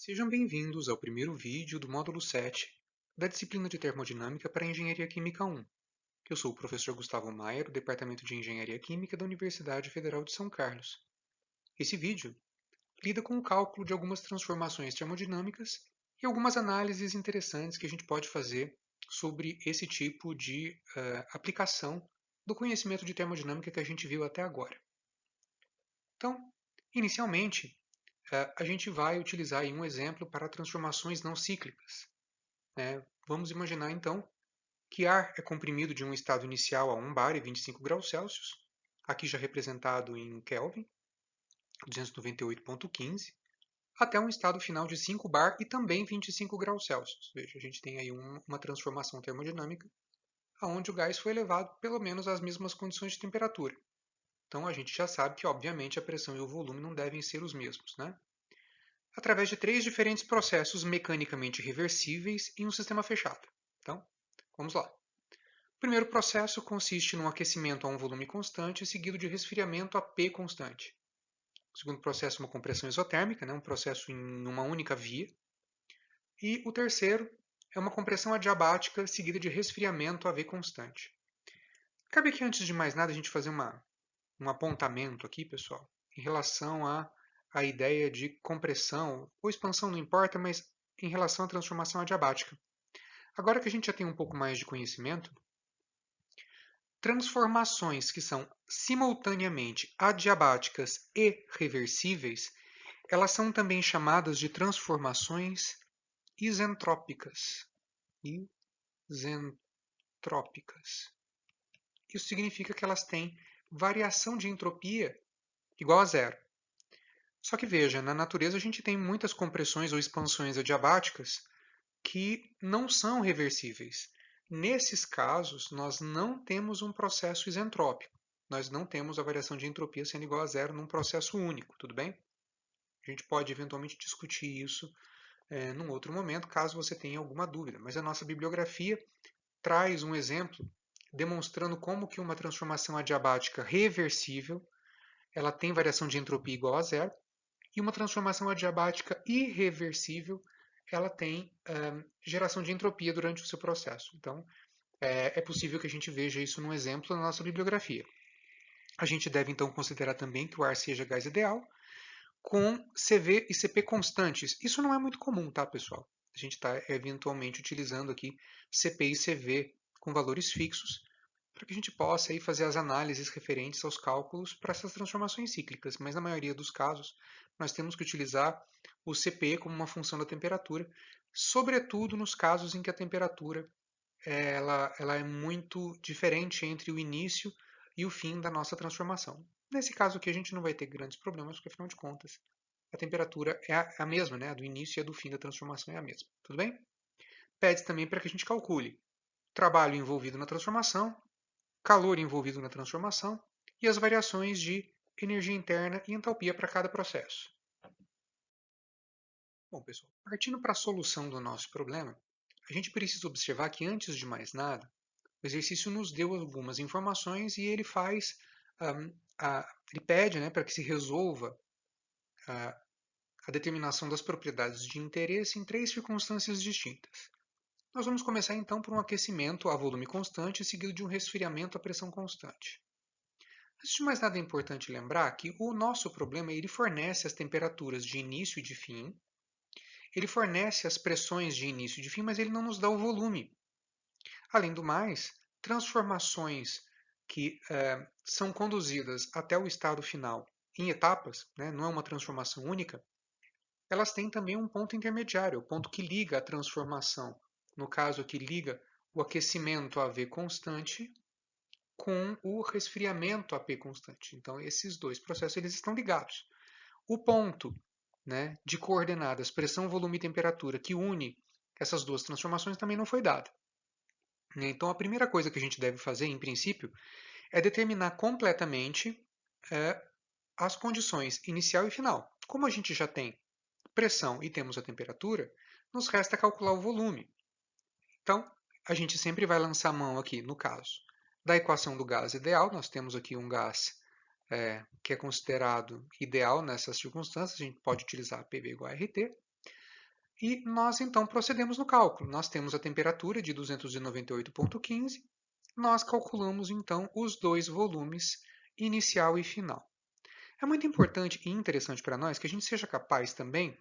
Sejam bem-vindos ao primeiro vídeo do módulo 7 da disciplina de Termodinâmica para Engenharia Química 1. Eu sou o professor Gustavo Maia, do Departamento de Engenharia Química da Universidade Federal de São Carlos. Esse vídeo lida com o cálculo de algumas transformações termodinâmicas e algumas análises interessantes que a gente pode fazer sobre esse tipo de aplicação do conhecimento de termodinâmica que a gente viu até agora. Então, inicialmente, a gente vai utilizar aí um exemplo para transformações não cíclicas. Vamos imaginar, então, que ar é comprimido de um estado inicial a 1 bar e 25 graus Celsius, aqui já representado em Kelvin, 298,15, até um estado final de 5 bar e também 25 graus Celsius. Veja, a gente tem aí uma transformação termodinâmica onde o gás foi elevado pelo menos às mesmas condições de temperatura. Então a gente já sabe que, obviamente, a pressão e o volume não devem ser os mesmos, né? Através de três diferentes processos mecanicamente reversíveis em um sistema fechado. Então, vamos lá. O primeiro processo consiste num aquecimento a um volume constante, seguido de resfriamento a P constante. O segundo processo é uma compressão isotérmica, um processo em uma única via. E o terceiro é uma compressão adiabática, seguida de resfriamento a V constante. Cabe aqui, antes de mais nada, a gente fazer um apontamento aqui, pessoal, em relação à ideia de compressão, ou expansão não importa, mas em relação à transformação adiabática. Agora que a gente já tem um pouco mais de conhecimento, transformações que são simultaneamente adiabáticas e reversíveis, elas são também chamadas de transformações isentrópicas. Isentrópicas. Isso significa que elas têm variação de entropia igual a zero. Só que veja, na natureza a gente tem muitas compressões ou expansões adiabáticas que não são reversíveis. Nesses casos, nós não temos um processo isentrópico. Nós não temos a variação de entropia sendo igual a zero num processo único, tudo bem? A gente pode eventualmente discutir isso num outro momento, caso você tenha alguma dúvida. Mas a nossa bibliografia traz um exemplo demonstrando como que uma transformação adiabática reversível ela tem variação de entropia igual a zero, e uma transformação adiabática irreversível ela tem geração de entropia durante o seu processo. Então, é possível que a gente veja isso num exemplo na nossa bibliografia. A gente deve, então, considerar também que o ar seja gás ideal, com CV e CP constantes. Isso não é muito comum, tá, pessoal? A gente está eventualmente utilizando aqui CP e CV com valores fixos, para que a gente possa aí fazer as análises referentes aos cálculos para essas transformações cíclicas, mas na maioria dos casos nós temos que utilizar o CP como uma função da temperatura, sobretudo nos casos em que a temperatura ela é muito diferente entre o início e o fim da nossa transformação. Nesse caso aqui a gente não vai ter grandes problemas, porque afinal de contas a temperatura é a mesma, né? A do início e a do fim da transformação é a mesma. Tudo bem? Pede também para que a gente calcule trabalho envolvido na transformação, calor envolvido na transformação e as variações de energia interna e entalpia para cada processo. Bom, pessoal, partindo para a solução do nosso problema, a gente precisa observar que, antes de mais nada, o exercício nos deu algumas informações e ele ele pede, para que se resolva a determinação das propriedades de interesse em três circunstâncias distintas. Nós vamos começar então por um aquecimento a volume constante, seguido de um resfriamento a pressão constante. Antes de mais nada, é importante lembrar que o nosso problema ele fornece as temperaturas de início e de fim, ele fornece as pressões de início e de fim, mas ele não nos dá o volume. Além do mais, transformações que são conduzidas até o estado final em etapas, não é uma transformação única, elas têm também um ponto intermediário, o ponto que liga a transformação, no caso que liga o aquecimento a V constante com o resfriamento a P constante. Então, esses dois processos eles estão ligados. O ponto de coordenadas pressão, volume e temperatura que une essas duas transformações também não foi dado. Então, a primeira coisa que a gente deve fazer, em princípio, é determinar completamente as condições inicial e final. Como a gente já tem pressão e temos a temperatura, nos resta calcular o volume. Então, a gente sempre vai lançar a mão aqui, no caso, da equação do gás ideal. Nós temos aqui um gás que é considerado ideal nessas circunstâncias. A gente pode utilizar PV igual a RT. E nós então procedemos no cálculo. Nós temos a temperatura de 298,15. Nós calculamos então os dois volumes, inicial e final. É muito importante e interessante para nós que a gente seja capaz também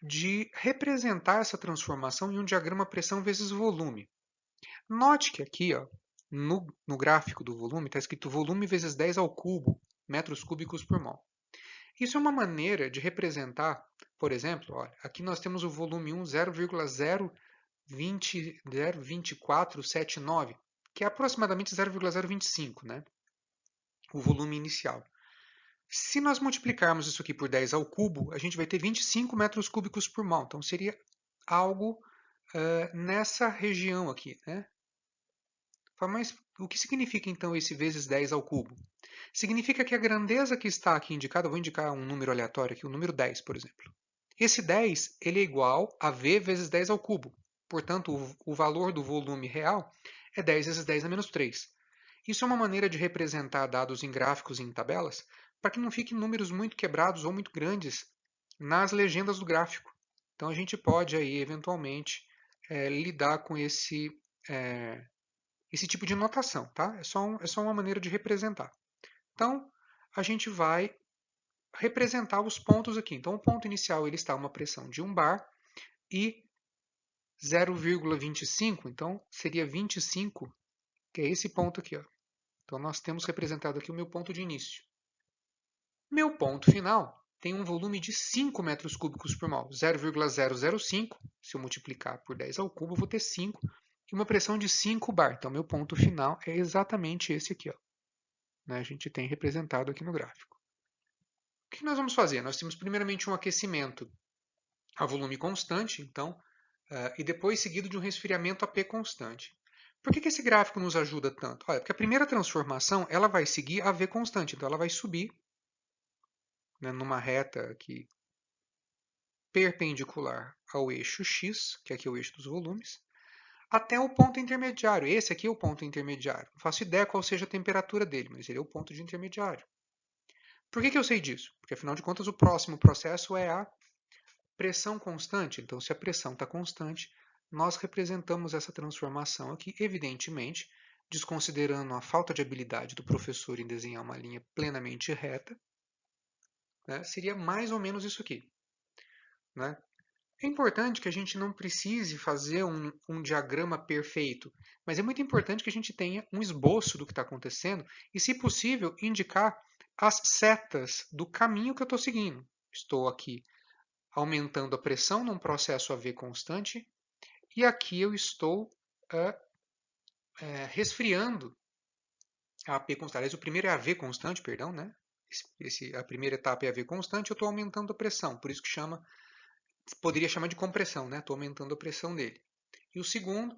de representar essa transformação em um diagrama pressão vezes volume. Note que aqui, ó, no gráfico do volume, está escrito volume vezes 10 ao cubo, metros cúbicos por mol. Isso é uma maneira de representar, por exemplo, olha, aqui nós temos o volume 1, 0,02479, que é aproximadamente 0,025, né? O volume inicial. Se nós multiplicarmos isso aqui por 10 ao cubo, a gente vai ter 25 metros cúbicos por mol. Então, seria algo nessa região aqui, né? Mas o que significa, então, esse vezes 10 ao cubo? Significa que a grandeza que está aqui indicada, eu vou indicar um número aleatório aqui, o número 10, por exemplo. Esse 10 ele é igual a V vezes 10 ao cubo. Portanto, o valor do volume real é 10 vezes 10 a menos 3. Isso é uma maneira de representar dados em gráficos e em tabelas para que não fiquem números muito quebrados ou muito grandes nas legendas do gráfico. Então, a gente pode aí, eventualmente, lidar com esse tipo de notação, tá? É só uma maneira de representar. Então, a gente vai representar os pontos aqui. Então, o ponto inicial ele está a uma pressão de 1 bar e 0,25, então seria 25, que é esse ponto aqui. Ó. Então, nós temos representado aqui o meu ponto de início. Meu ponto final tem um volume de 5 metros cúbicos por mol, 0,005. Se eu multiplicar por 10 ao cubo, eu vou ter 5 e uma pressão de 5 bar. Então, meu ponto final é exatamente esse aqui. Ó. Né? A gente tem representado aqui no gráfico. O que nós vamos fazer? Nós temos primeiramente um aquecimento a volume constante, então, e depois seguido de um resfriamento a P constante. Por que esse gráfico nos ajuda tanto? Olha, porque a primeira transformação ela vai seguir a V constante, então ela vai subir, né, numa reta aqui perpendicular ao eixo X, que aqui é o eixo dos volumes, até o ponto intermediário. Esse aqui é o ponto intermediário. Não faço ideia qual seja a temperatura dele, mas ele é o ponto de intermediário. Por que eu sei disso? Porque, afinal de contas, o próximo processo é a pressão constante. Então, se a pressão está constante, nós representamos essa transformação aqui, evidentemente, desconsiderando a falta de habilidade do professor em desenhar uma linha plenamente reta, né, seria mais ou menos isso aqui. Né? É importante que a gente não precise fazer um diagrama perfeito, mas é muito importante que a gente tenha um esboço do que está acontecendo e, se possível, indicar as setas do caminho que eu estou seguindo. Estou aqui aumentando a pressão num processo AV constante e aqui eu estou resfriando a AP constante. Aliás, o primeiro é AV constante, perdão, né? A primeira etapa é AV constante, eu estou aumentando a pressão, por isso que poderia chamar de compressão, né? Estou aumentando a pressão dele. E o segundo,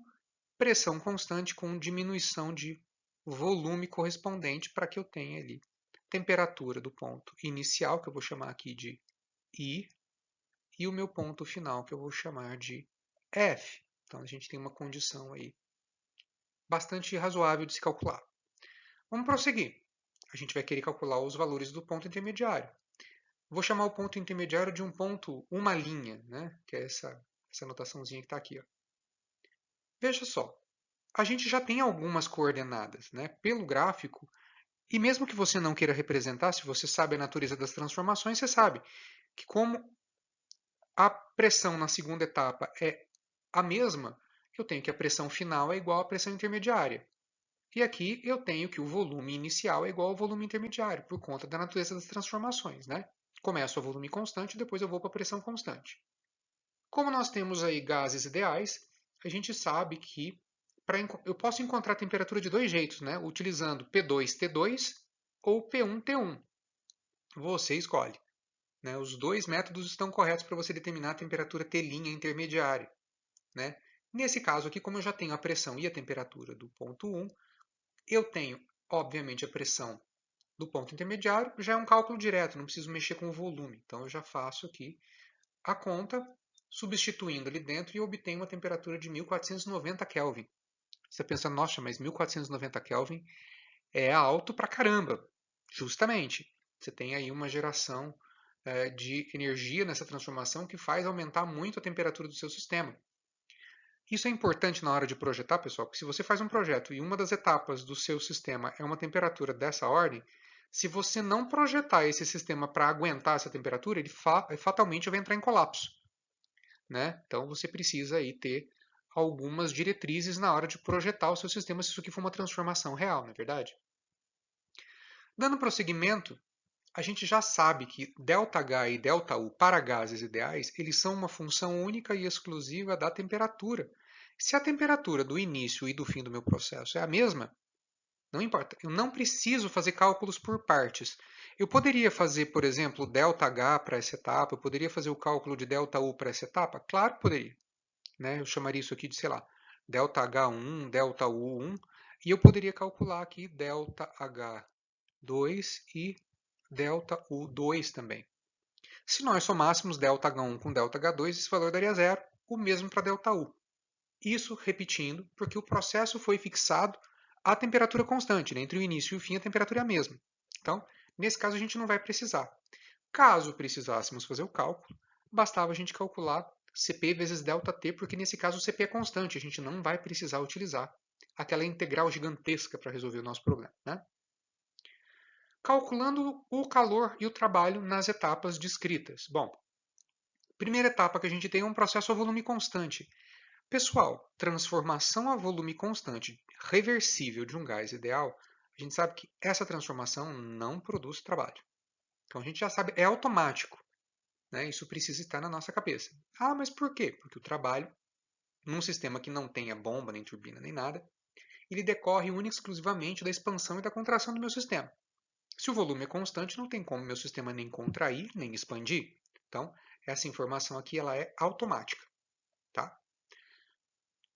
pressão constante com diminuição de volume correspondente para que eu tenha ali temperatura do ponto inicial, que eu vou chamar aqui de I, e o meu ponto final, que eu vou chamar de F. Então, a gente tem uma condição aí bastante razoável de se calcular. Vamos prosseguir. A gente vai querer calcular os valores do ponto intermediário. Vou chamar o ponto intermediário de um ponto, uma linha, né? Que é essa notaçãozinha que está aqui. Ó. Veja só, a gente já tem algumas coordenadas, né? Pelo gráfico, e mesmo que você não queira representar, se você sabe a natureza das transformações, você sabe que como a pressão na segunda etapa é a mesma, eu tenho que a pressão final é igual à pressão intermediária. E aqui eu tenho que o volume inicial é igual ao volume intermediário, por conta da natureza das transformações. Né? Começo a volume constante, depois eu vou para a pressão constante. Como nós temos aí gases ideais, a gente sabe que eu posso encontrar a temperatura de dois jeitos, né? Utilizando P2T2 ou P1T1. Você escolhe. Né? Os dois métodos estão corretos para você determinar a temperatura T' intermediária. Né? Nesse caso aqui, como eu já tenho a pressão e a temperatura do ponto 1, eu tenho, obviamente, a pressão do ponto intermediário, já é um cálculo direto, não preciso mexer com o volume. Então, eu já faço aqui a conta, substituindo ali dentro, e eu obtenho uma temperatura de 1490 Kelvin. Você pensa, nossa, mas 1490 Kelvin é alto pra caramba. Justamente, você tem aí uma geração de energia nessa transformação que faz aumentar muito a temperatura do seu sistema. Isso é importante na hora de projetar, pessoal, porque se você faz um projeto e uma das etapas do seu sistema é uma temperatura dessa ordem, se você não projetar esse sistema para aguentar essa temperatura, ele fatalmente vai entrar em colapso, né? Então você precisa aí ter algumas diretrizes na hora de projetar o seu sistema, se isso aqui for uma transformação real, não é verdade? Dando prosseguimento, a gente já sabe que ΔH e ΔU para gases ideais, eles são uma função única e exclusiva da temperatura. Se a temperatura do início e do fim do meu processo é a mesma, não importa, eu não preciso fazer cálculos por partes. Eu poderia fazer, por exemplo, ΔH para essa etapa, eu poderia fazer o cálculo de ΔU para essa etapa? Claro que poderia. Né? Eu chamaria isso aqui de, sei lá, ΔH1, ΔU1, e eu poderia calcular aqui ΔH2 e ΔU2 também. Se nós somássemos ΔH1 com ΔH2, esse valor daria zero, o mesmo para ΔU. Isso repetindo, porque o processo foi fixado a temperatura constante, né? Entre o início e o fim a temperatura é a mesma. Então, nesse caso a gente não vai precisar. Caso precisássemos fazer o cálculo, bastava a gente calcular Cp vezes ΔT, porque nesse caso o Cp é constante, a gente não vai precisar utilizar aquela integral gigantesca para resolver o nosso problema. Né? Calculando o calor e o trabalho nas etapas descritas. Bom, primeira etapa que a gente tem é um processo a volume constante. Pessoal, transformação a volume constante reversível de um gás ideal, a gente sabe que essa transformação não produz trabalho. Então a gente já sabe, é automático. Né? Isso precisa estar na nossa cabeça. Ah, mas por quê? Porque o trabalho, num sistema que não tenha bomba, nem turbina, nem nada, ele decorre única e exclusivamente da expansão e da contração do meu sistema. Se o volume é constante, não tem como meu sistema nem contrair, nem expandir. Então, essa informação aqui ela é automática. Tá?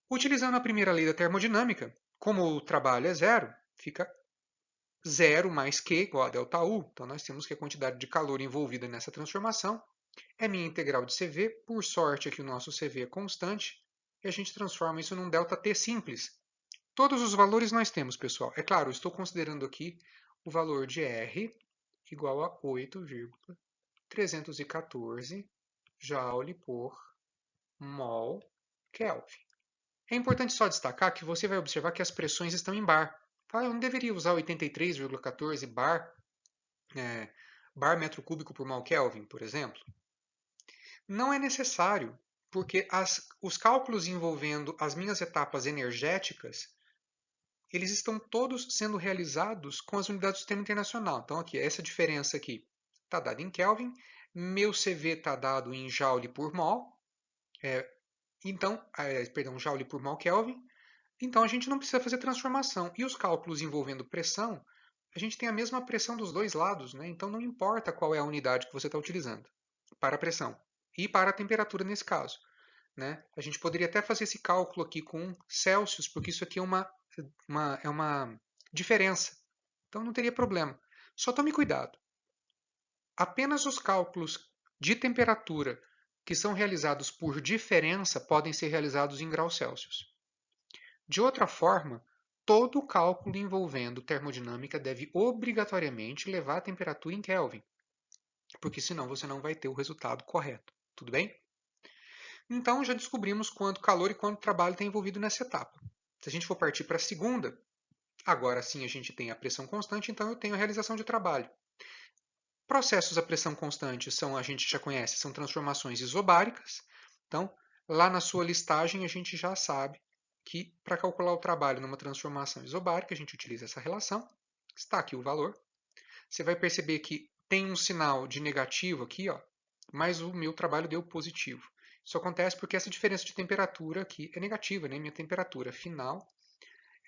Utilizando a primeira lei da termodinâmica, como o trabalho é zero, fica zero mais Q igual a ΔU. Então, nós temos que a quantidade de calor envolvida nessa transformação é minha integral de CV. Por sorte, aqui o nosso CV é constante, e a gente transforma isso num ΔT simples. Todos os valores nós temos, pessoal. É claro, estou considerando aqui o valor de R igual a 8,314 Joule por mol Kelvin. É importante só destacar que você vai observar que as pressões estão em bar. Eu não deveria usar 83,14 bar, bar metro cúbico por mol Kelvin, por exemplo? Não é necessário, porque os cálculos envolvendo as minhas etapas energéticas, eles estão todos sendo realizados com as unidades do Sistema Internacional. Então, aqui, essa diferença aqui está dada em Kelvin, meu CV está dado em Joule por mol, Joule por mol Kelvin, então a gente não precisa fazer transformação. E os cálculos envolvendo pressão, a gente tem a mesma pressão dos dois lados, né? Então não importa qual é a unidade que você está utilizando para a pressão e para a temperatura nesse caso. Né? A gente poderia até fazer esse cálculo aqui com Celsius, porque isso aqui é uma diferença. Então não teria problema. Só tome cuidado. Apenas os cálculos de temperatura que são realizados por diferença podem ser realizados em graus Celsius. De outra forma, todo cálculo envolvendo termodinâmica deve obrigatoriamente levar a temperatura em Kelvin, porque senão você não vai ter o resultado correto. Tudo bem? Então já descobrimos quanto calor e quanto trabalho tem envolvido nessa etapa. Se a gente for partir para a segunda, agora sim a gente tem a pressão constante, então eu tenho a realização de trabalho. Processos a pressão constante a gente já conhece, são transformações isobáricas. Então, lá na sua listagem a gente já sabe que para calcular o trabalho numa transformação isobárica, a gente utiliza essa relação. Está aqui o valor. Você vai perceber que tem um sinal de negativo aqui, ó, mas o meu trabalho deu positivo. Isso acontece porque essa diferença de temperatura aqui é negativa, né? Minha temperatura final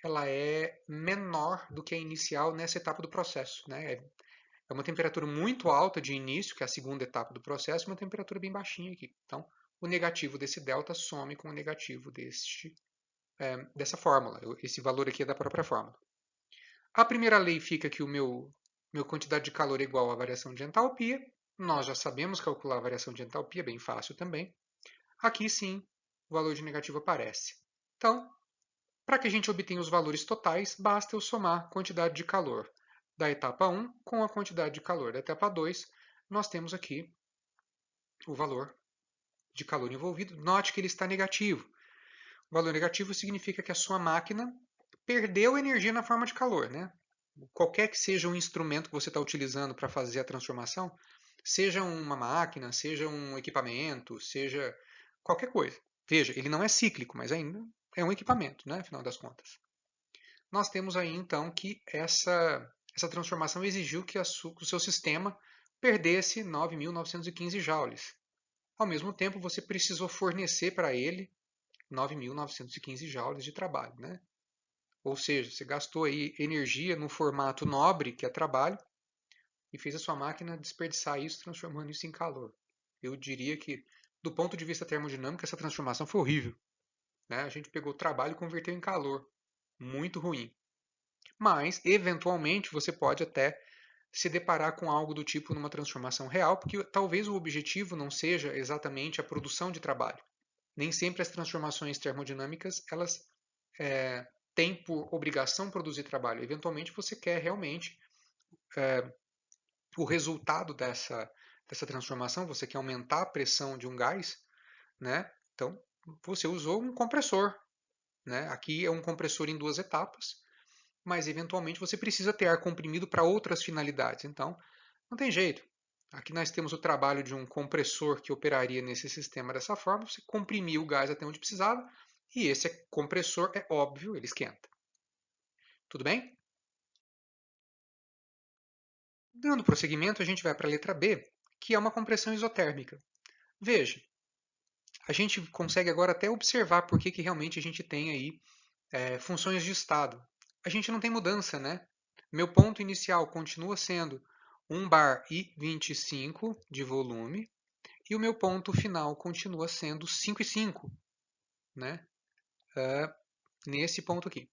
ela é menor do que a inicial nessa etapa do processo. Né? É uma temperatura muito alta de início, que é a segunda etapa do processo, e uma temperatura bem baixinha aqui. Então, o negativo desse delta some com o negativo dessa fórmula. Esse valor aqui é da própria fórmula. A primeira lei fica que o meu quantidade de calor é igual à variação de entalpia. Nós já sabemos calcular a variação de entalpia, bem fácil também. Aqui sim, o valor de negativo aparece. Então, para que a gente obtenha os valores totais, basta eu somar a quantidade de calor da etapa 1 com a quantidade de calor da etapa 2, nós temos aqui o valor de calor envolvido. Note que ele está negativo. O valor negativo significa que a sua máquina perdeu energia na forma de calor, né? Qualquer que seja o instrumento que você está utilizando para fazer a transformação, seja uma máquina, seja um equipamento, seja qualquer coisa. Veja, ele não é cíclico, mas ainda é um equipamento, né? Afinal das contas. Nós temos aí então que essa transformação exigiu que o seu sistema perdesse 9.915 joules. Ao mesmo tempo, você precisou fornecer para ele 9.915 joules de trabalho, né? Ou seja, você gastou aí energia no formato nobre, que é trabalho, e fez a sua máquina desperdiçar isso, transformando isso em calor. Eu diria que, do ponto de vista termodinâmico, essa transformação foi horrível, né? A gente pegou o trabalho e converteu em calor. Muito ruim. Mas, eventualmente, você pode até se deparar com algo do tipo numa transformação real, porque talvez o objetivo não seja exatamente a produção de trabalho. Nem sempre as transformações termodinâmicas elas têm por obrigação produzir trabalho. Eventualmente você quer realmente o resultado dessa transformação, você quer aumentar a pressão de um gás, né? Então você usou um compressor, né? Aqui é um compressor em duas etapas, mas eventualmente você precisa ter ar comprimido para outras finalidades. Então não tem jeito. Aqui nós temos o trabalho de um compressor que operaria nesse sistema dessa forma. Você comprimiu o gás até onde precisava e esse compressor, é óbvio, ele esquenta. Tudo bem? Dando prosseguimento, a gente vai para a letra B, que é uma compressão isotérmica. Veja, a gente consegue agora até observar por que realmente a gente tem aí funções de estado. A gente não tem mudança, né? Meu ponto inicial continua sendo 1 bar e 25 de volume, e o meu ponto final continua sendo 5,5, né? Nesse ponto aqui.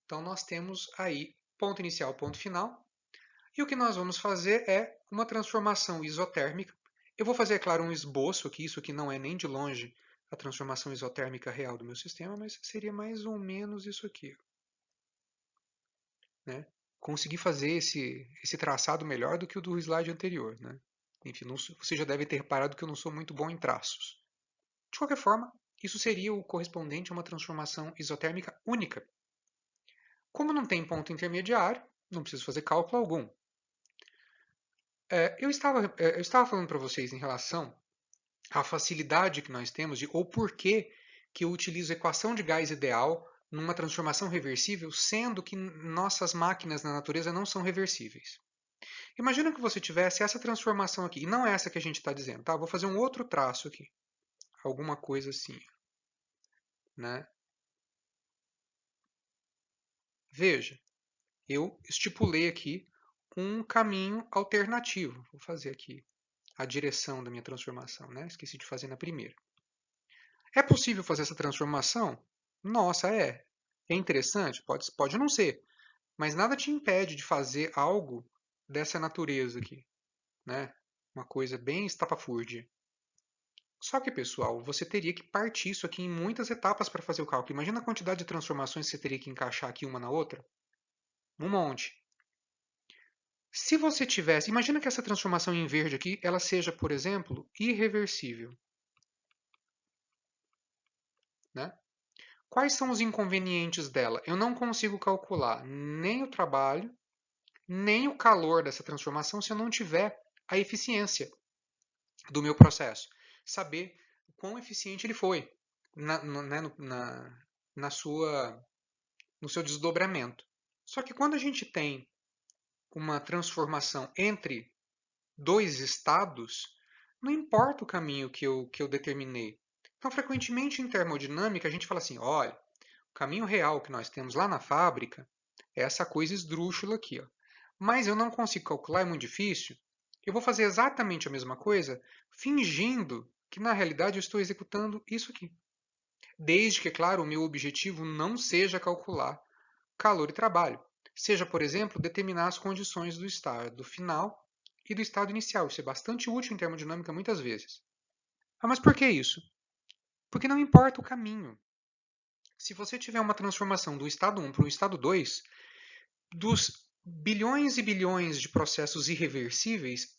Então nós temos aí ponto inicial, ponto final. E o que nós vamos fazer é uma transformação isotérmica. Eu vou fazer, é claro, um esboço aqui. Isso aqui não é nem de longe a transformação isotérmica real do meu sistema, mas seria mais ou menos isso aqui. Né? Consegui fazer esse traçado melhor do que o do slide anterior. Né? Enfim, você já deve ter reparado que eu não sou muito bom em traços. De qualquer forma, isso seria o correspondente a uma transformação isotérmica única. Como não tem ponto intermediário, não preciso fazer cálculo algum. Eu estava falando para vocês em relação à facilidade que nós temos ou porquê que eu utilizo a equação de gás ideal numa transformação reversível, sendo que nossas máquinas na natureza não são reversíveis. Imagina que você tivesse essa transformação aqui, e não é essa que a gente está dizendo, tá? Vou fazer um outro traço aqui, alguma coisa assim, né? Veja, eu estipulei aqui um caminho alternativo. Vou fazer aqui a direção da minha transformação, né? Esqueci de fazer na primeira. É possível fazer essa transformação? Nossa, é. É interessante? Pode não ser. Mas nada te impede de fazer algo dessa natureza aqui, né? Uma coisa bem estapafúrdia. Só que, pessoal, você teria que partir isso aqui em muitas etapas para fazer o cálculo. Imagina a quantidade de transformações que você teria que encaixar aqui uma na outra. Um monte. Se você tivesse, imagina que essa transformação em verde aqui, ela seja, por exemplo, irreversível, né? Quais são os inconvenientes dela? Eu não consigo calcular nem o trabalho, nem o calor dessa transformação se eu não tiver a eficiência do meu processo. Saber o quão eficiente ele foi na sua, no seu desdobramento. Só que quando a gente tem uma transformação entre dois estados, não importa o caminho que eu determinei. Então, frequentemente em termodinâmica, a gente fala assim: olha, o caminho real que nós temos lá na fábrica é essa coisa esdrúxula aqui. Ó. Mas eu não consigo calcular, é muito difícil. Eu vou fazer exatamente a mesma coisa, fingindo que na realidade eu estou executando isso aqui. Desde que, claro, o meu objetivo não seja calcular calor e trabalho. Seja, por exemplo, determinar as condições do estado final e do estado inicial. Isso é bastante útil em termodinâmica muitas vezes. Ah, mas por que isso? Porque não importa o caminho. Se você tiver uma transformação do estado 1 para o estado 2, dos bilhões e bilhões de processos irreversíveis,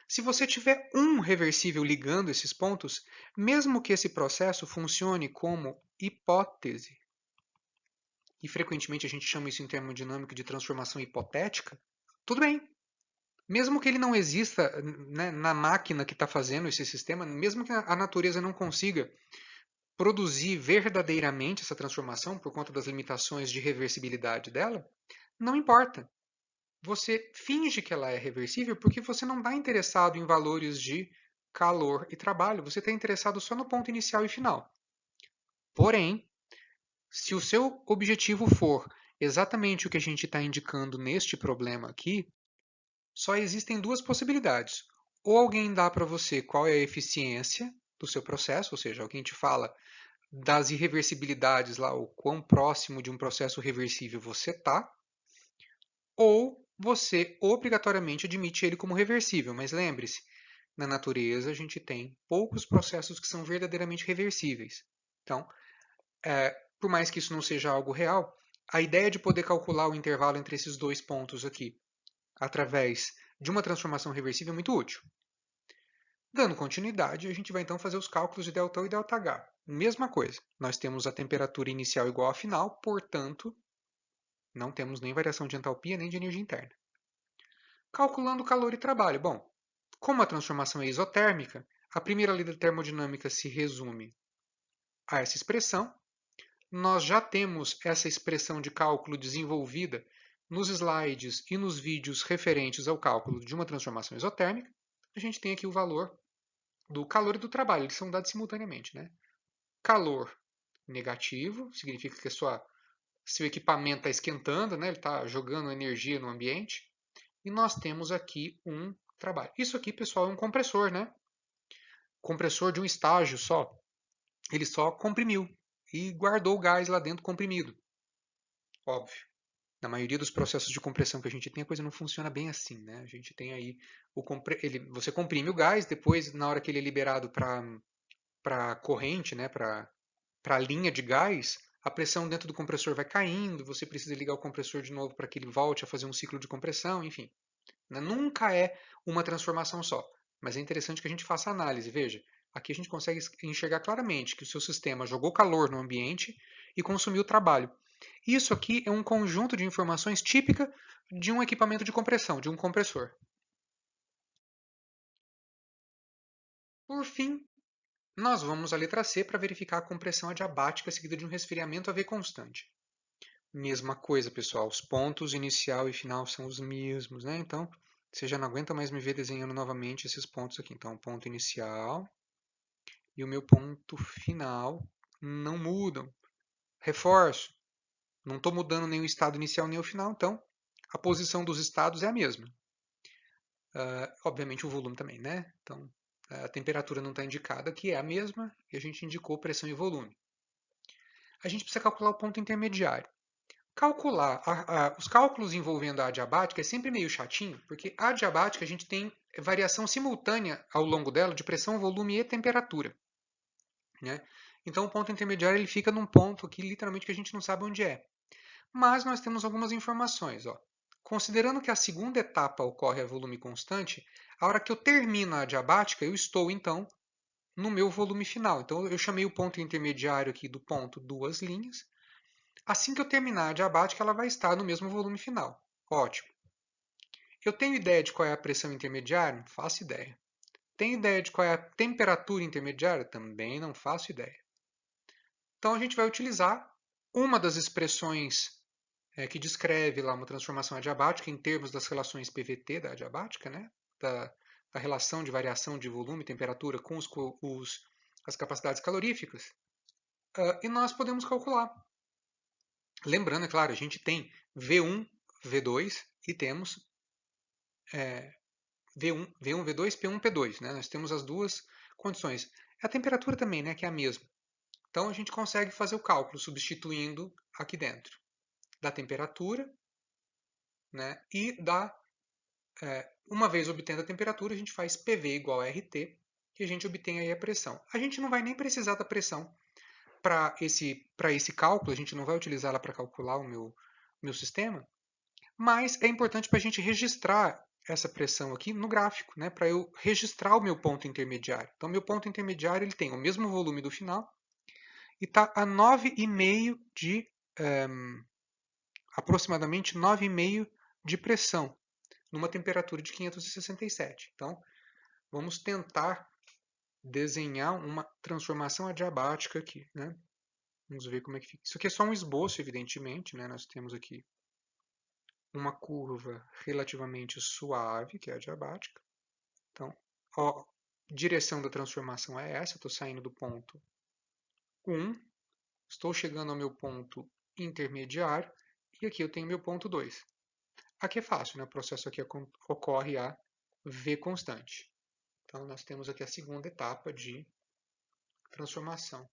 Se você tiver um reversível ligando esses pontos, mesmo que esse processo funcione como hipótese, e frequentemente a gente chama isso em termodinâmica de transformação hipotética, tudo bem. Mesmo que ele não exista, né, na máquina que está fazendo esse sistema, mesmo que a natureza não consiga produzir verdadeiramente essa transformação por conta das limitações de reversibilidade dela, não importa. Você finge que ela é reversível porque você não está interessado em valores de calor e trabalho, você está interessado só no ponto inicial e final. Porém, se o seu objetivo for exatamente o que a gente está indicando neste problema aqui, só existem duas possibilidades. Ou alguém dá para você qual é a eficiência do seu processo, ou seja, alguém te fala das irreversibilidades lá, o quão próximo de um processo reversível você está, ou você obrigatoriamente admite ele como reversível. Mas lembre-se, na natureza a gente tem poucos processos que são verdadeiramente reversíveis. Então, por mais que isso não seja algo real, a ideia de poder calcular o intervalo entre esses dois pontos aqui, através de uma transformação reversível, é muito útil. Dando continuidade, a gente vai então fazer os cálculos de ΔU e ΔH. Mesma coisa, nós temos a temperatura inicial igual à final, portanto, não temos nem variação de entalpia nem de energia interna. Calculando calor e trabalho. Bom, como a transformação é isotérmica, a primeira lei da termodinâmica se resume a essa expressão. Nós já temos essa expressão de cálculo desenvolvida nos slides e nos vídeos referentes ao cálculo de uma transformação isotérmica. A gente tem aqui o valor do calor e do trabalho, eles são dados simultaneamente, né? Calor negativo, significa que seu equipamento está esquentando, né? Ele está jogando energia no ambiente. E nós temos aqui um trabalho. Isso aqui, pessoal, é um compressor, né? Compressor de um estágio só. Ele só comprimiu e guardou o gás lá dentro comprimido. Óbvio. Na maioria dos processos de compressão que a gente tem, a coisa não funciona bem assim, né? A gente tem aí você comprime o gás, depois, na hora que ele é liberado para a corrente, né? Para a linha de gás, a pressão dentro do compressor vai caindo, você precisa ligar o compressor de novo para que ele volte a fazer um ciclo de compressão, enfim. Nunca é uma transformação só. Mas é interessante que a gente faça análise. Veja, aqui a gente consegue enxergar claramente que o seu sistema jogou calor no ambiente e consumiu trabalho. Isso aqui é um conjunto de informações típica de um equipamento de compressão, de um compressor. Por fim, nós vamos à letra C para verificar a compressão adiabática seguida de um resfriamento a V constante. Mesma coisa, pessoal. Os pontos inicial e final são os mesmos, né? Então, você já não aguenta mais me ver desenhando novamente esses pontos aqui. Então, o ponto inicial e o meu ponto final não mudam. Reforço, não estou mudando nem o estado inicial nem o final, então a posição dos estados é a mesma. Obviamente o volume também, né? Então, a temperatura não está indicada, que é a mesma, e a gente indicou pressão e volume. A gente precisa calcular o ponto intermediário. Calcular os cálculos envolvendo a adiabática é sempre meio chatinho, porque a adiabática a gente tem variação simultânea ao longo dela de pressão, volume e temperatura. Né? Então o ponto intermediário ele fica num ponto aqui literalmente que a gente não sabe onde é. Mas nós temos algumas informações. Ó. Considerando que a segunda etapa ocorre a volume constante, a hora que eu termino a adiabática, eu estou então no meu volume final. Então eu chamei o ponto intermediário aqui do ponto duas linhas. Assim que eu terminar a adiabática, ela vai estar no mesmo volume final. Ótimo. Eu tenho ideia de qual é a pressão intermediária? Não faço ideia. Tenho ideia de qual é a temperatura intermediária? Também não faço ideia. Então a gente vai utilizar uma das expressões que descreve lá uma transformação adiabática em termos das relações PVT da adiabática, né? da relação de variação de volume e temperatura com as capacidades caloríficas. E nós podemos calcular. Lembrando, é claro, a gente tem V1, V2 e temos V1, V2, P1, P2. Né? Nós temos as duas condições. A temperatura também, né, que é a mesma. Então a gente consegue fazer o cálculo substituindo aqui dentro da temperatura, né, e uma vez obtendo a temperatura, a gente faz PV igual a RT, que a gente obtém aí a pressão. A gente não vai nem precisar da pressão para esse cálculo, a gente não vai utilizá-la para calcular o meu sistema, mas é importante para a gente registrar essa pressão aqui no gráfico, né, para eu registrar o meu ponto intermediário. Então, meu ponto intermediário ele tem o mesmo volume do final e está a 9,5 de, aproximadamente 9,5 de pressão, numa temperatura de 567. Então, vamos tentar desenhar uma transformação adiabática aqui, né? Vamos ver como é que fica. Isso aqui é só um esboço, evidentemente, né? Nós temos aqui uma curva relativamente suave, que é a adiabática. Então, a direção da transformação é essa. Eu estou saindo do ponto 1, estou chegando ao meu ponto intermediário, e aqui eu tenho meu ponto 2. Aqui é fácil, né? O processo aqui ocorre a V constante. Então, nós temos aqui a segunda etapa de transformação.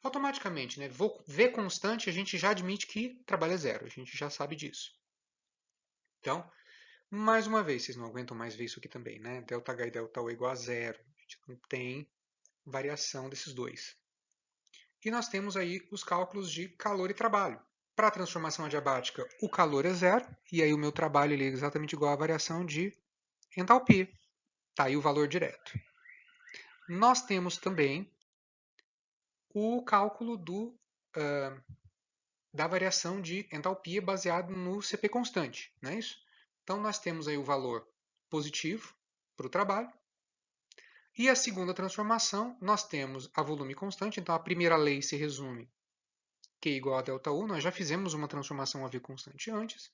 Automaticamente, né? V constante, a gente já admite que trabalho é zero. A gente já sabe disso. Então, mais uma vez, vocês não aguentam mais ver isso aqui também, né? ΔH e ΔU é igual a zero. A gente não tem variação desses dois. E nós temos aí os cálculos de calor e trabalho. Para a transformação adiabática, o calor é zero, e aí o meu trabalho ele é exatamente igual à variação de entalpia. Está aí o valor direto. Nós temos também o cálculo da variação de entalpia baseado no CP constante, não é isso? Então, nós temos aí o valor positivo para o trabalho. E a segunda transformação, nós temos a volume constante. Então, a primeira lei se resume Q igual a ΔU. Nós já fizemos uma transformação a V constante antes.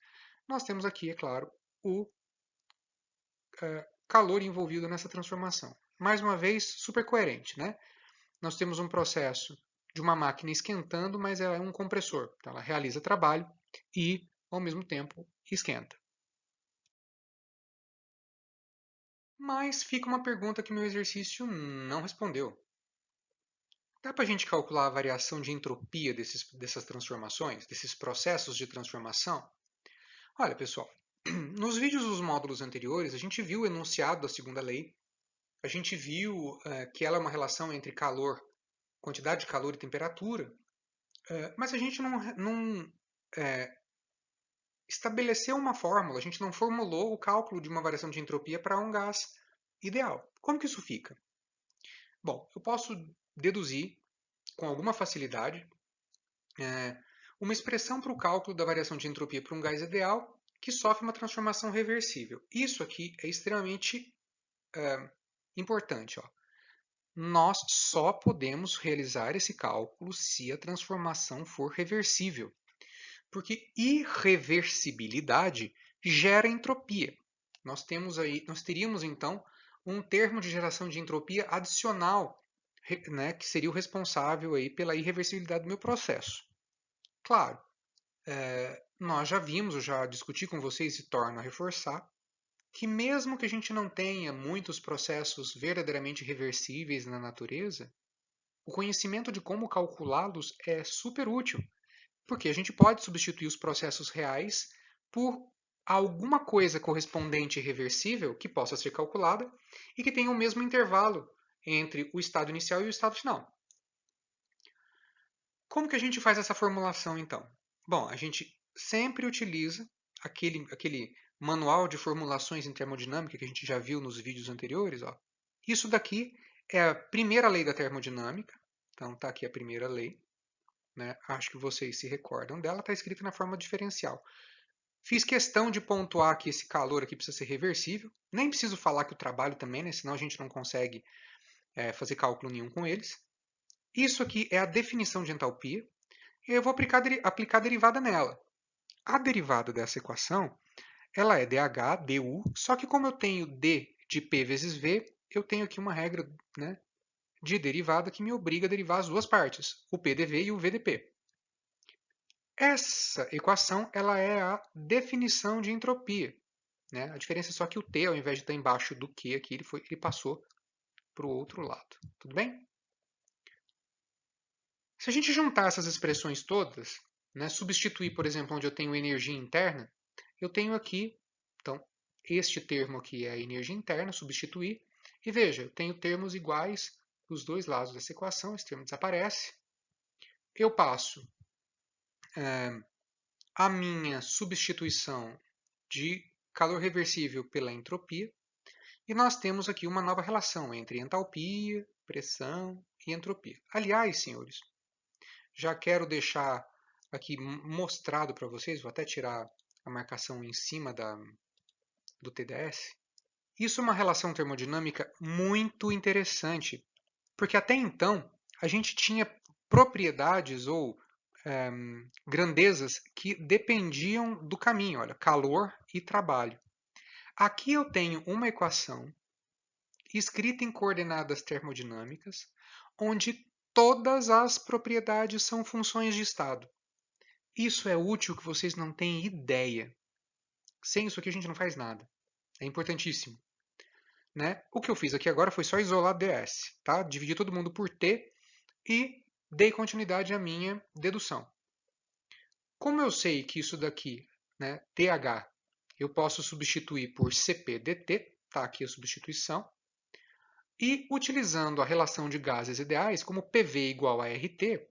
Nós temos aqui, é claro, o calor envolvido nessa transformação. Mais uma vez, super coerente, né? Nós temos um processo de uma máquina esquentando, mas ela é um compressor. Então, ela realiza trabalho e, ao mesmo tempo, esquenta. Mas fica uma pergunta que meu exercício não respondeu. Dá para a gente calcular a variação de entropia dessas transformações, desses processos de transformação? Olha, pessoal, nos vídeos dos módulos anteriores, a gente viu o enunciado da segunda lei, a gente viu que ela é uma relação entre calor, quantidade de calor e temperatura, mas a gente não estabeleceu uma fórmula, a gente não formulou o cálculo de uma variação de entropia para um gás ideal. Como que isso fica? Bom, eu posso deduzir com alguma facilidade uma expressão para o cálculo da variação de entropia para um gás ideal que sofre uma transformação reversível. Isso aqui é extremamente importante. Ó. Nós só podemos realizar esse cálculo se a transformação for reversível, porque irreversibilidade gera entropia. Nós teríamos então um termo de geração de entropia adicional, né, que seria o responsável aí pela irreversibilidade do meu processo. Claro, nós já vimos, eu já discuti com vocês e torno a reforçar, que mesmo que a gente não tenha muitos processos verdadeiramente reversíveis na natureza, o conhecimento de como calculá-los é super útil, porque a gente pode substituir os processos reais por alguma coisa correspondente e reversível que possa ser calculada e que tenha o mesmo intervalo entre o estado inicial e o estado final. Como que a gente faz essa formulação, então? Bom, a gente sempre utiliza aquele manual de formulações em termodinâmica que a gente já viu nos vídeos anteriores. Ó. Isso daqui é a primeira lei da termodinâmica. Então, está aqui a primeira lei. Né? Acho que vocês se recordam dela. Está escrita na forma diferencial. Fiz questão de pontuar que esse calor aqui precisa ser reversível. Nem preciso falar que o trabalho também, né? Senão a gente não consegue fazer cálculo nenhum com eles. Isso aqui é a definição de entalpia. E eu vou aplicar a derivada nela. A derivada dessa equação ela é dH, du, só que como eu tenho d de P vezes V, eu tenho aqui uma regra né, de derivada que me obriga a derivar as duas partes, o PdV e o VdP. Essa equação ela é a definição de entropia. Né? A diferença é só que o T, ao invés de estar embaixo do Q aqui, ele passou para o outro lado. Tudo bem? Se a gente juntar essas expressões todas, né, substituir, por exemplo, onde eu tenho energia interna, eu tenho aqui, então, este termo aqui é a energia interna, substituir, e veja, eu tenho termos iguais dos dois lados dessa equação, esse termo desaparece. Eu passo a minha substituição de calor reversível pela entropia. E nós temos aqui uma nova relação entre entalpia, pressão e entropia. Aliás, senhores, já quero deixar aqui mostrado para vocês, vou até tirar a marcação em cima do TDS. Isso é uma relação termodinâmica muito interessante, porque até então a gente tinha propriedades ou grandezas que dependiam do caminho, olha, calor e trabalho. Aqui eu tenho uma equação escrita em coordenadas termodinâmicas, onde todas as propriedades são funções de estado. Isso é útil que vocês não têm ideia. Sem isso aqui a gente não faz nada. É importantíssimo. Né? O que eu fiz aqui agora foi só isolar ds, tá? Dividi todo mundo por t e dei continuidade à minha dedução. Como eu sei que isso daqui, né, TH, eu posso substituir por CP dt, tá aqui a substituição, e utilizando a relação de gases ideais, como PV igual a RT,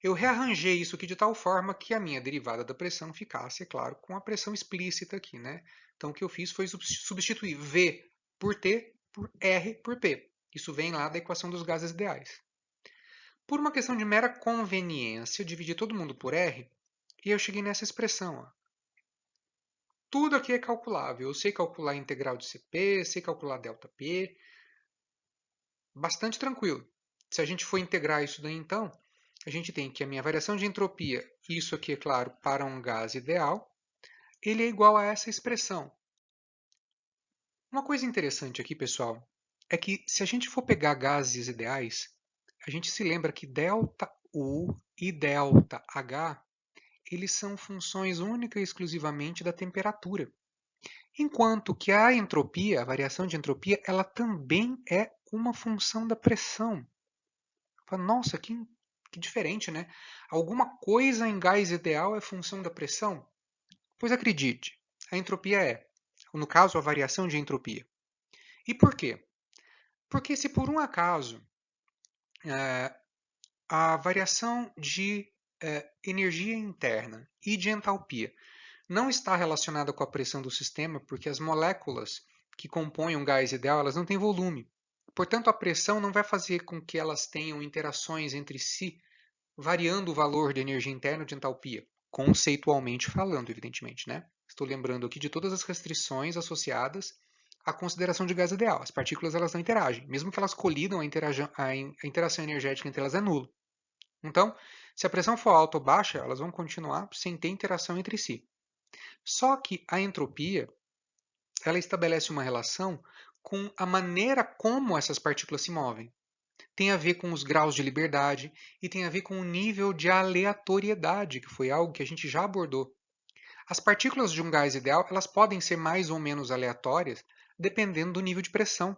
eu rearranjei isso aqui de tal forma que a minha derivada da pressão ficasse, é claro, com a pressão explícita aqui. Né? Então, o que eu fiz foi substituir V por T por R por P. Isso vem lá da equação dos gases ideais. Por uma questão de mera conveniência, eu dividi todo mundo por R e eu cheguei nessa expressão. Ó. Tudo aqui é calculável. Eu sei calcular a integral de CP, sei calcular ΔP. Bastante tranquilo. Se a gente for integrar isso daí, então, a gente tem que a minha variação de entropia, isso aqui é claro, para um gás ideal, ele é igual a essa expressão. Uma coisa interessante aqui, pessoal, é que se a gente for pegar gases ideais, a gente se lembra que ΔU e ΔH, eles são funções única e exclusivamente da temperatura. Enquanto que a entropia, a variação de entropia, ela também é uma função da pressão. Nossa, que diferente, né? Alguma coisa em gás ideal é função da pressão? Pois acredite, a entropia é, no caso, a variação de entropia. E por quê? Porque se por um acaso a variação de energia interna e de entalpia não está relacionada com a pressão do sistema, porque as moléculas que compõem um gás ideal elas não têm volume. Portanto, a pressão não vai fazer com que elas tenham interações entre si, variando o valor de energia interna ou de entalpia, conceitualmente falando, evidentemente. Né? Estou lembrando aqui de todas as restrições associadas à consideração de gás ideal. As partículas elas não interagem. Mesmo que elas colidam, a interação energética entre elas é nula. Então, se a pressão for alta ou baixa, elas vão continuar sem ter interação entre si. Só que a entropia ela estabelece uma relação com a maneira como essas partículas se movem. Tem a ver com os graus de liberdade e tem a ver com o nível de aleatoriedade, que foi algo que a gente já abordou. As partículas de um gás ideal elas podem ser mais ou menos aleatórias dependendo do nível de pressão.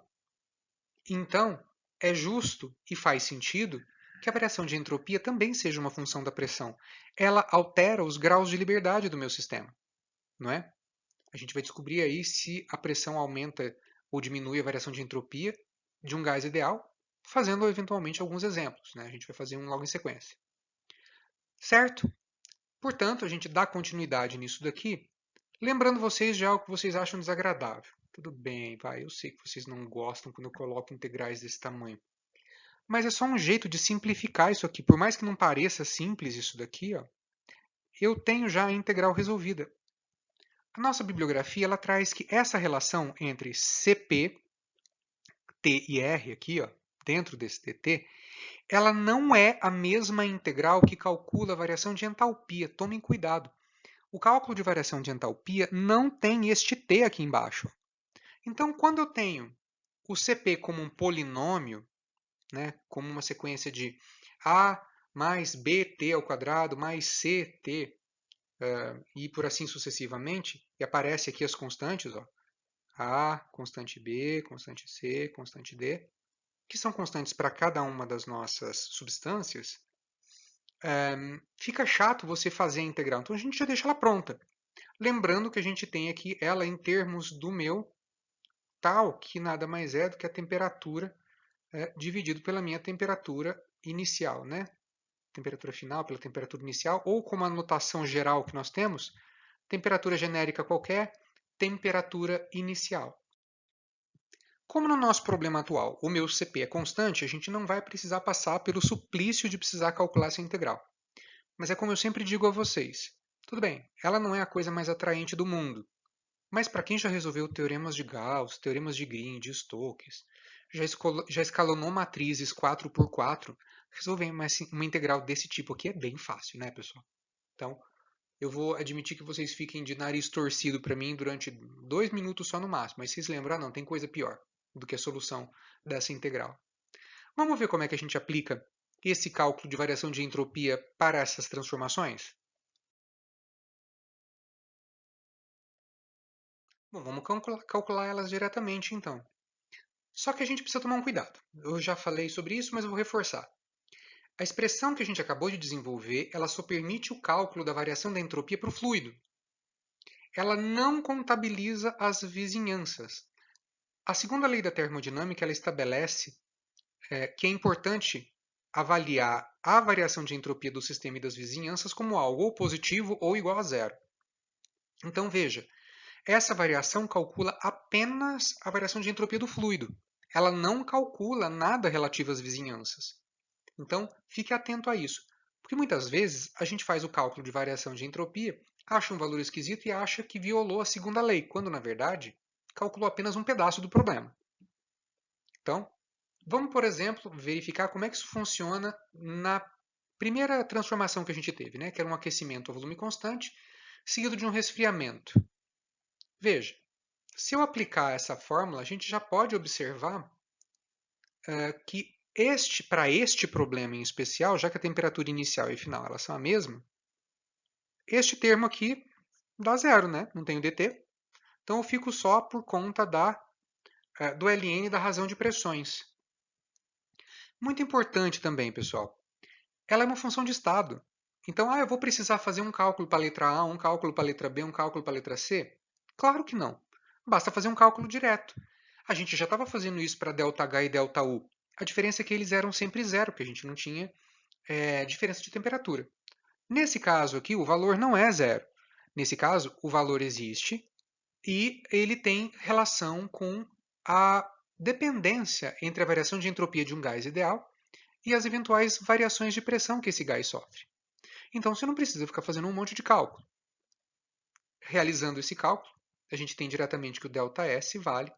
Então, é justo e faz sentido que a variação de entropia também seja uma função da pressão. Ela altera os graus de liberdade do meu sistema, não é? A gente vai descobrir aí se a pressão aumenta ou diminui a variação de entropia de um gás ideal, fazendo eventualmente alguns exemplos. Né? A gente vai fazer um logo em sequência. Certo? Portanto, a gente dá continuidade nisso daqui, lembrando vocês de algo que vocês acham desagradável. Tudo bem, vai, eu sei que vocês não gostam quando eu coloco integrais desse tamanho. Mas é só um jeito de simplificar isso aqui. Por mais que não pareça simples isso daqui, ó, eu tenho já a integral resolvida. A nossa bibliografia ela traz que essa relação entre CP, T e R aqui, ó, dentro desse dt, ela não é a mesma integral que calcula a variação de entalpia. Tomem cuidado. O cálculo de variação de entalpia não tem este t aqui embaixo. Então, quando eu tenho o CP como um polinômio, né, como uma sequência de a mais bt ao quadrado mais ct, e por assim sucessivamente, e aparece aqui as constantes, ó, A, constante B, constante C, constante D, que são constantes para cada uma das nossas substâncias, fica chato você fazer a integral. Então a gente já deixa ela pronta. Lembrando que a gente tem aqui ela em termos do meu tal, que nada mais é do que a temperatura dividido pela minha temperatura inicial, né? Temperatura final pela temperatura inicial, ou como a notação geral que nós temos, temperatura genérica qualquer, temperatura inicial. Como no nosso problema atual o meu CP é constante, a gente não vai precisar passar pelo suplício de precisar calcular essa integral. Mas é como eu sempre digo a vocês, tudo bem, ela não é a coisa mais atraente do mundo, mas para quem já resolveu teoremas de Gauss, teoremas de Green, de Stokes, já escalonou matrizes 4x4, resolver uma integral desse tipo aqui é bem fácil, né, pessoal? Então, eu vou admitir que vocês fiquem de nariz torcido para mim durante 2 minutos só no máximo, mas vocês lembram, não, tem coisa pior do que a solução dessa integral. Vamos ver como é que a gente aplica esse cálculo de variação de entropia para essas transformações? Bom, vamos calcular elas diretamente então. Só que a gente precisa tomar um cuidado. Eu já falei sobre isso, mas eu vou reforçar. A expressão que a gente acabou de desenvolver, ela só permite o cálculo da variação da entropia para o fluido. Ela não contabiliza as vizinhanças. A segunda lei da termodinâmica ela estabelece que é importante avaliar a variação de entropia do sistema e das vizinhanças como algo ou positivo ou igual a zero. Então veja, essa variação calcula apenas a variação de entropia do fluido. Ela não calcula nada relativo às vizinhanças. Então, fique atento a isso. Porque muitas vezes a gente faz o cálculo de variação de entropia, acha um valor esquisito e acha que violou a segunda lei, quando na verdade calculou apenas um pedaço do problema. Então, vamos, por exemplo, verificar como é que isso funciona na primeira transformação que a gente teve, né? Que era um aquecimento a volume constante, seguido de um resfriamento. Veja, se eu aplicar essa fórmula, a gente já pode observar que para este problema em especial, já que a temperatura inicial e final elas são a mesma, este termo aqui dá zero, né? Não tem o dt. Então eu fico só por conta do ln da razão de pressões. Muito importante também, pessoal, ela é uma função de estado. Então, eu vou precisar fazer um cálculo para a letra A, um cálculo para a letra B, um cálculo para a letra C? Claro que não. Basta fazer um cálculo direto. A gente já estava fazendo isso para ΔH e ΔU. A diferença é que eles eram sempre zero, porque a gente não tinha diferença de temperatura. Nesse caso aqui, o valor não é zero. Nesse caso, o valor existe e ele tem relação com a dependência entre a variação de entropia de um gás ideal e as eventuais variações de pressão que esse gás sofre. Então, você não precisa ficar fazendo um monte de cálculo. Realizando esse cálculo, a gente tem diretamente que o ΔS vale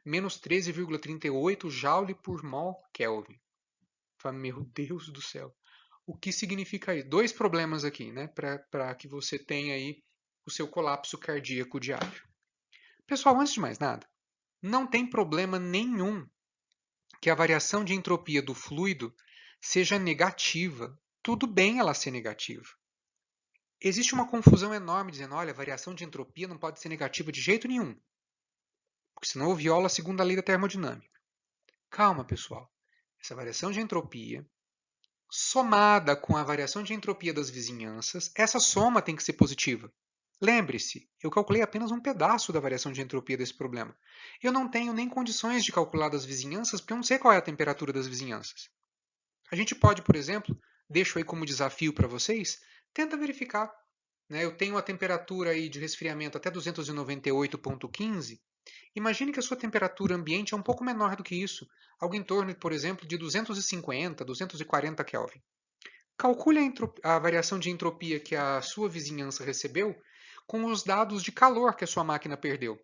menos 13,38 Joule por mol Kelvin. Meu Deus do céu. O que significa isso? Dois problemas aqui, né? Para que você tenha aí o seu colapso cardíaco diário. Pessoal, antes de mais nada, não tem problema nenhum que a variação de entropia do fluido seja negativa. Tudo bem ela ser negativa. Existe uma confusão enorme dizendo, olha, a variação de entropia não pode ser negativa de jeito nenhum, porque senão viola a segunda lei da termodinâmica. Calma, pessoal. Essa variação de entropia, somada com a variação de entropia das vizinhanças, essa soma tem que ser positiva. Lembre-se, eu calculei apenas um pedaço da variação de entropia desse problema. Eu não tenho nem condições de calcular das vizinhanças, porque eu não sei qual é a temperatura das vizinhanças. A gente pode, por exemplo, deixo aí como desafio para vocês, tenta verificar. Eu tenho a temperatura aí de resfriamento até 298,15. Imagine que a sua temperatura ambiente é um pouco menor do que isso, algo em torno, por exemplo, de 250, 240 Kelvin. Calcule a variação de entropia que a sua vizinhança recebeu com os dados de calor que a sua máquina perdeu.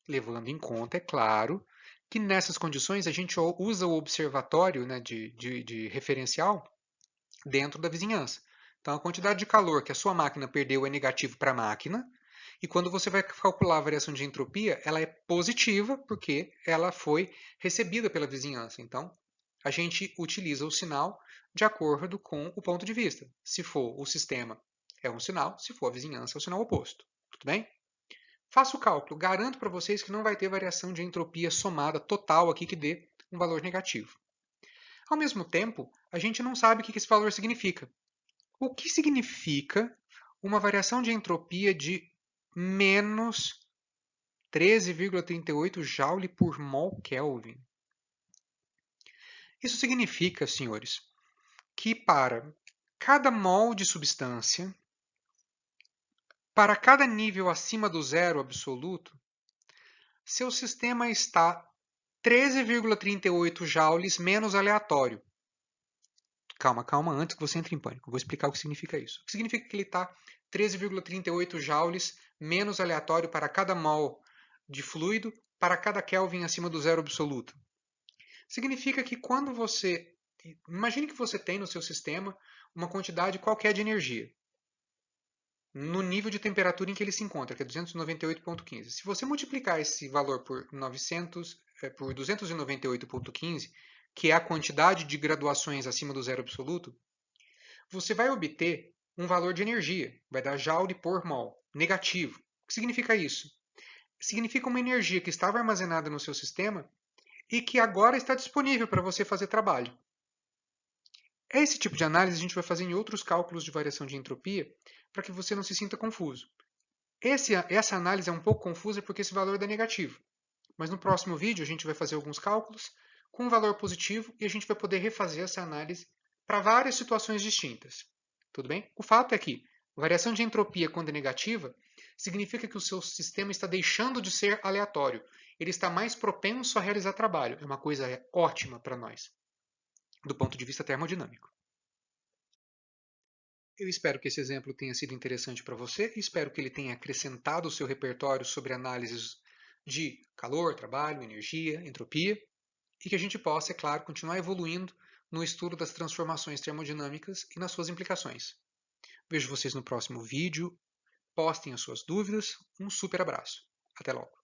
Levando em conta, é claro, que nessas condições a gente usa o observatório de referencial dentro da vizinhança. Então, a quantidade de calor que a sua máquina perdeu é negativo para a máquina, e quando você vai calcular a variação de entropia, ela é positiva porque ela foi recebida pela vizinhança. Então, a gente utiliza o sinal de acordo com o ponto de vista. Se for o sistema, é um sinal, se for a vizinhança, é o sinal oposto. Tudo bem? Faça o cálculo. Garanto para vocês que não vai ter variação de entropia somada total aqui que dê um valor negativo. Ao mesmo tempo, a gente não sabe o que esse valor significa. O que significa uma variação de entropia de menos 13,38 Joule por mol Kelvin? Isso significa, senhores, que para cada mol de substância, para cada nível acima do zero absoluto, seu sistema está 13,38 joules menos aleatório. Calma, antes que você entre em pânico. Eu vou explicar o que significa isso. O que significa que ele está 13,38 joules menos aleatório para cada mol de fluido para cada Kelvin acima do zero absoluto. Significa que quando você... Imagine que você tem no seu sistema uma quantidade qualquer de energia, no nível de temperatura em que ele se encontra, que é 298,15. Se você multiplicar esse valor por 298,15, que é a quantidade de graduações acima do zero absoluto, você vai obter um valor de energia, vai dar joule por mol, negativo. O que significa isso? Significa uma energia que estava armazenada no seu sistema e que agora está disponível para você fazer trabalho. Esse tipo de análise a gente vai fazer em outros cálculos de variação de entropia, para que você não se sinta confuso. Essa análise é um pouco confusa porque esse valor é negativo. Mas no próximo vídeo a gente vai fazer alguns cálculos com um valor positivo e a gente vai poder refazer essa análise para várias situações distintas. Tudo bem? O fato é que variação de entropia quando é negativa significa que o seu sistema está deixando de ser aleatório. Ele está mais propenso a realizar trabalho. É uma coisa ótima para nós, do ponto de vista termodinâmico. Eu espero que esse exemplo tenha sido interessante para você e espero que ele tenha acrescentado o seu repertório sobre análises de calor, trabalho, energia, entropia e que a gente possa, é claro, continuar evoluindo no estudo das transformações termodinâmicas e nas suas implicações. Vejo vocês no próximo vídeo. Postem as suas dúvidas. Um super abraço. Até logo.